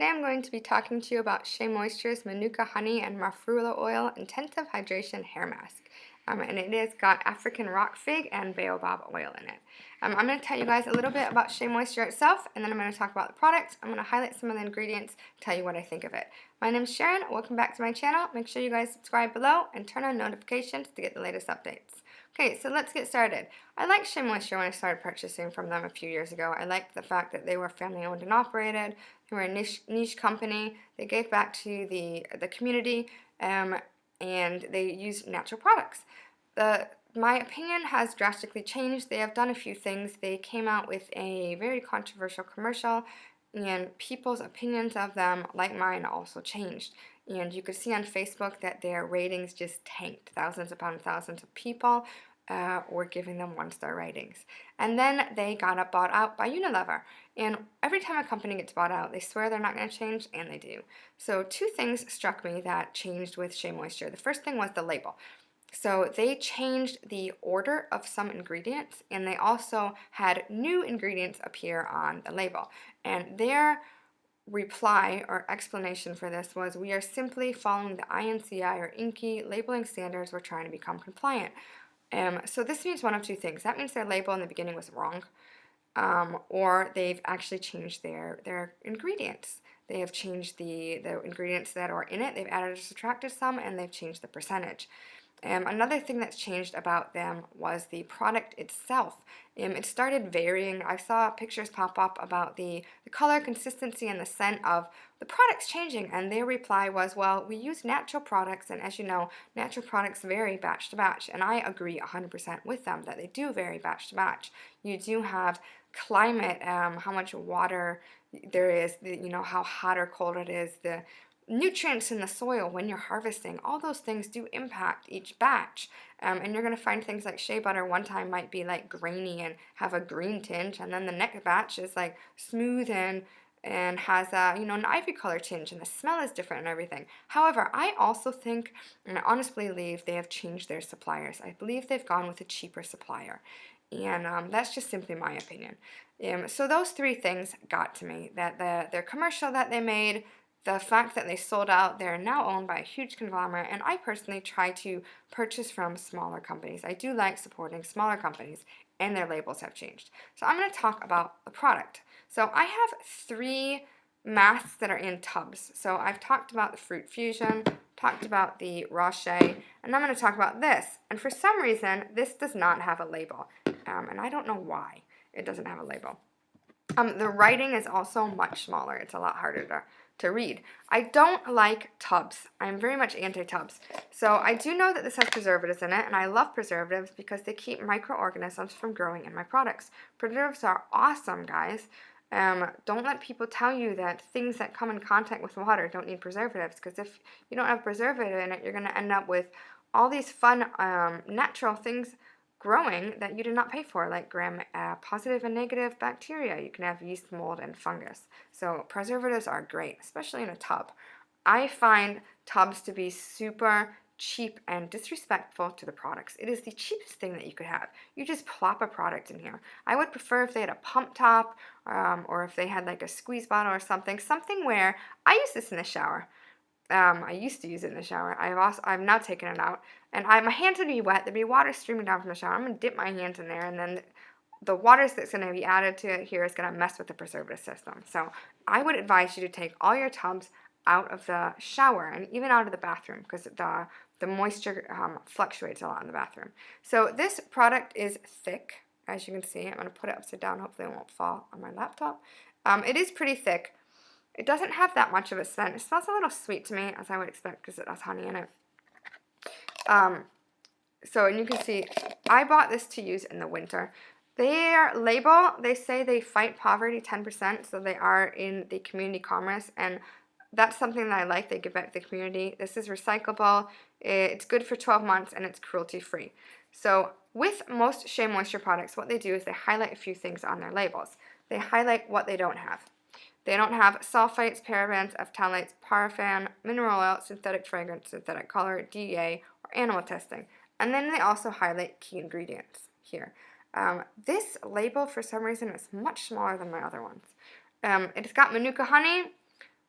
Today I'm going to be talking to you about Shea Moisture's Manuka Honey and Mafura Oil Intensive Hydration Hair Mask. And it has got African rock fig and baobab oil in it. I'm going to tell you guys a little bit about Shea Moisture itself, and then I'm going to talk about the product. I'm going to highlight some of the ingredients, tell you what I think of it. My name is Sharon. Welcome back to my channel. Make sure you guys subscribe below and turn on notifications to get the latest updates. Okay, so let's get started. I liked Shea Moisture when I started purchasing from them a few years ago. I liked the fact that they were family owned and operated. They were a niche company. They gave back to the community, and they used natural products. My opinion has drastically changed. They have done a few things. They came out with a very controversial commercial, and people's opinions of them, like mine, also changed. And you could see on Facebook that their ratings just tanked. Thousands upon thousands of people were giving them one-star ratings. And then they got bought out by Unilever. And every time a company gets bought out, they swear they're not going to change, and they do. So two things struck me that changed with Shea Moisture. The first thing was the label. So they changed the order of some ingredients, and they also had new ingredients appear on the label. And their reply or explanation for this was, we are simply following the INCI or INCI labeling standards. We're trying to become compliant. So this means one of two things. That means their label in the beginning was wrong, or they've actually changed their ingredients. They have changed the ingredients that are in it. They've added or subtracted some, and they've changed the percentage. Another thing that's changed about them was the product itself. It started varying. I saw pictures pop up about the color, consistency, and the scent of the products changing, and their reply was, well, we use natural products, and as you know, natural products vary batch to batch, and I agree 100% with them that they do vary batch to batch. You do have climate, how much water there is, how hot or cold it is, the nutrients in the soil when you're harvesting. All those things do impact each batch, and you're going to find things like shea butter one time might be like grainy and have a green tinge, and then the next batch is like smooth and has a an ivory color tinge, and the smell is different and everything. However, I also think, and I honestly believe, they have changed their suppliers. I believe they've gone with a cheaper supplier, and that's just simply my opinion. So those three things got to me: that their commercial that they made, the fact that they sold out, they're now owned by a huge conglomerate, and I personally try to purchase from smaller companies. I do like supporting smaller companies, and their labels have changed. So I'm going to talk about the product. So I have 3 masks that are in tubs. So I've talked about the Fruit Fusion, talked about the Raw Shea, and I'm going to talk about this. And for some reason, this does not have a label, and I don't know why it doesn't have a label. The writing is also much smaller. It's a lot harder to read. I don't like tubs. I'm very much anti-tubs. So I do know that this has preservatives in it, and I love preservatives because they keep microorganisms from growing in my products. Preservatives are awesome, guys. Don't let people tell you that things that come in contact with water don't need preservatives, because if you don't have preservative in it, you're going to end up with all these fun natural things growing that you did not pay for, like gram-positive and negative bacteria. You can have yeast, mold, and fungus. So preservatives are great, especially in a tub. I find tubs to be super cheap and disrespectful to the products. It is the cheapest thing that you could have. You just plop a product in here. I would prefer if they had a pump top, or if they had like a squeeze bottle or something where I use this in the shower. I used to use it in the shower. I've now taken it out, and my hands would be wet. There'd be water streaming down from the shower. I'm gonna dip my hands in there, and then the water that's gonna be added to it here is gonna mess with the preservative system. So I would advise you to take all your tubs out of the shower and even out of the bathroom, because the moisture fluctuates a lot in the bathroom. So this product is thick, as you can see. I'm gonna put it upside down. Hopefully it won't fall on my laptop. It is pretty thick. It doesn't have that much of a scent. It smells a little sweet to me, as I would expect, because it has honey in it. And you can see, I bought this to use in the winter. Their label, they say they fight poverty 10%, so they are in the community commerce, and that's something that I like. They give back to the community. This is recyclable. It's good for 12 months, and it's cruelty-free. So with most Shea Moisture products, what they do is they highlight a few things on their labels. They highlight what they don't have. They don't have sulfites, parabens, phthalates, paraffin, mineral oil, synthetic fragrance, synthetic color, DEA, or animal testing. And then they also highlight key ingredients here. This label, for some reason, is much smaller than my other ones. It's got Manuka honey,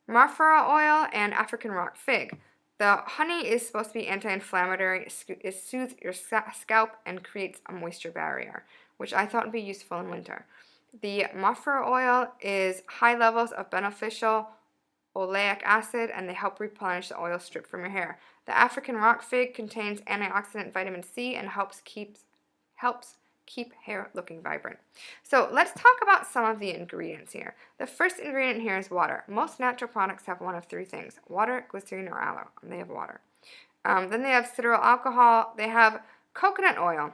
Mafura oil, and African rock fig. The honey is supposed to be anti-inflammatory, it soothes your scalp and creates a moisture barrier, which I thought would be useful in winter. The Mafura oil is high levels of beneficial oleic acid, and they help replenish the oil strip from your hair. The African rock fig contains antioxidant vitamin C and helps keep hair looking vibrant. So let's talk about some of the ingredients here. The first ingredient here is water. Most natural products have one of three things: water, glycerin, or aloe. And they have water. Then they have cetyl alcohol. They have coconut oil.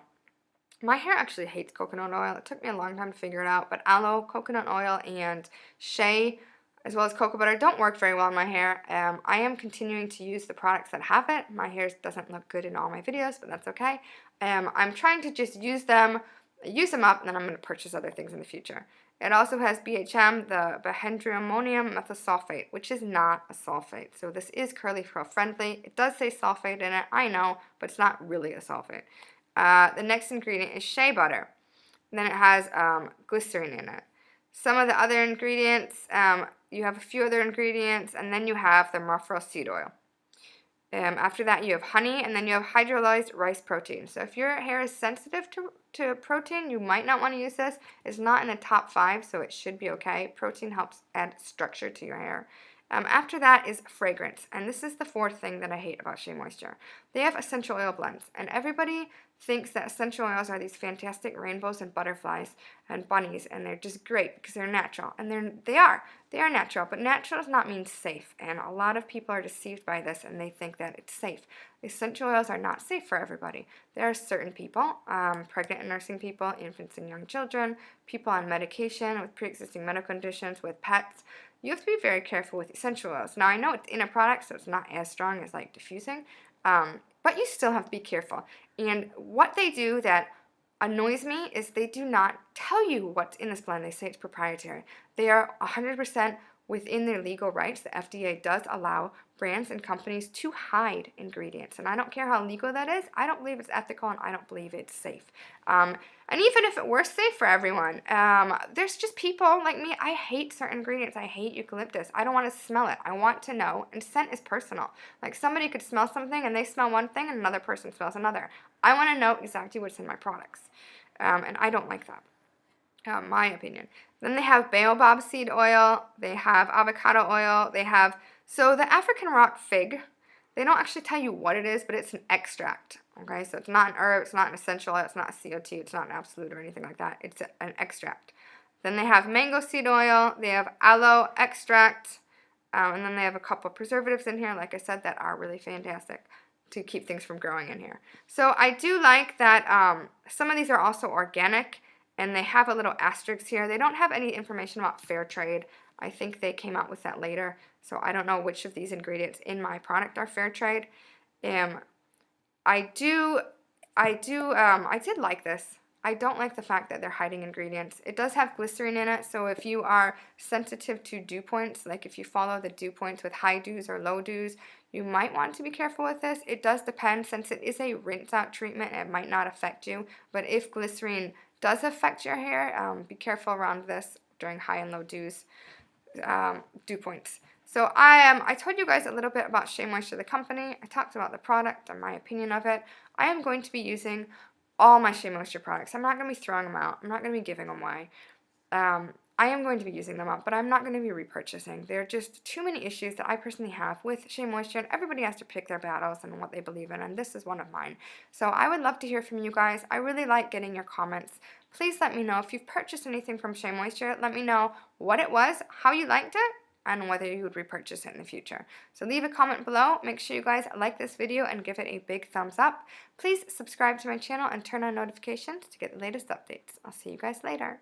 My hair actually hates coconut oil. It took me a long time to figure it out, but aloe, coconut oil, and shea, as well as cocoa butter, don't work very well in my hair. I am continuing to use the products that have it. My hair doesn't look good in all my videos, but that's okay. I'm trying to just use them up, and then I'm going to purchase other things in the future. It also has BHM, the bihydroammonium methosulfate, which is not a sulfate. So this is curly curl friendly. It does say sulfate in it, I know, but it's not really a sulfate. The next ingredient is shea butter. Then it has glycerin in it. Some of the other ingredients, you have a few other ingredients, and then you have the Mafura seed oil. After that, you have honey, and then you have hydrolyzed rice protein. So if your hair is sensitive to protein, you might not want to use this. It's not in the top 5, so it should be okay. Protein helps add structure to your hair. After that is fragrance, and this is the fourth thing that I hate about Shea Moisture. They have essential oil blends, and everybody thinks that essential oils are these fantastic rainbows and butterflies and bunnies, and they're just great because they're natural, and they are natural, but natural does not mean safe, and a lot of people are deceived by this, and they think that it's safe. Essential oils are not safe for everybody. There are certain people, pregnant and nursing people, infants and young children, people on medication with pre-existing medical conditions, with pets. You have to be very careful with essential oils. Now, I know it's in a product, so it's not as strong as like diffusing, but you still have to be careful. And what they do that annoys me is they do not tell you what's in this blend. They say it's proprietary. They are 100% within their legal rights. The FDA does allow brands and companies to hide ingredients, and I don't care how legal that is. I don't believe it's ethical, and I don't believe it's safe. And even if it were safe for everyone, there's just people like me. I hate certain ingredients. I hate eucalyptus. I don't want to smell it. I want to know, and scent is personal. Like somebody could smell something, and they smell one thing, and another person smells another. I want to know exactly what's in my products, and I don't like that. My opinion. Then they have baobab seed oil, they have avocado oil, so the African rock fig, they don't actually tell you what it is, but it's an extract, okay? So it's not an herb, it's not an essential oil, it's not a CO2, it's not an absolute or anything like that. It's an extract. Then they have mango seed oil, they have aloe extract, and then they have a couple preservatives in here, like I said, that are really fantastic to keep things from growing in here. So I do like that some of these are also organic, and they have a little asterisk here. They don't have any information about fair trade. I think they came out with that later, so I don't know which of these ingredients in my product are fair trade. I did like this. I don't like the fact that they're hiding ingredients. It does have glycerin in it, so if you are sensitive to dew points, like if you follow the dew points with high dews or low dews, you might want to be careful with this. It does depend. Since it is a rinse out treatment, it might not affect you, but if glycerin does affect your hair, be careful around this during high and low dew points. So I told you guys a little bit about Shea Moisture, the company. I talked about the product and my opinion of it. I am going to be using all my Shea Moisture products. I'm not going to be throwing them out. I'm not going to be giving them away. I am going to be using them up, but I'm not going to be repurchasing. There are just too many issues that I personally have with Shea Moisture, and everybody has to pick their battles and what they believe in, and this is one of mine. So I would love to hear from you guys. I really like getting your comments. Please let me know if you've purchased anything from Shea Moisture. Let me know what it was, how you liked it, and whether you would repurchase it in the future. So leave a comment below. Make sure you guys like this video and give it a big thumbs up. Please subscribe to my channel and turn on notifications to get the latest updates. I'll see you guys later.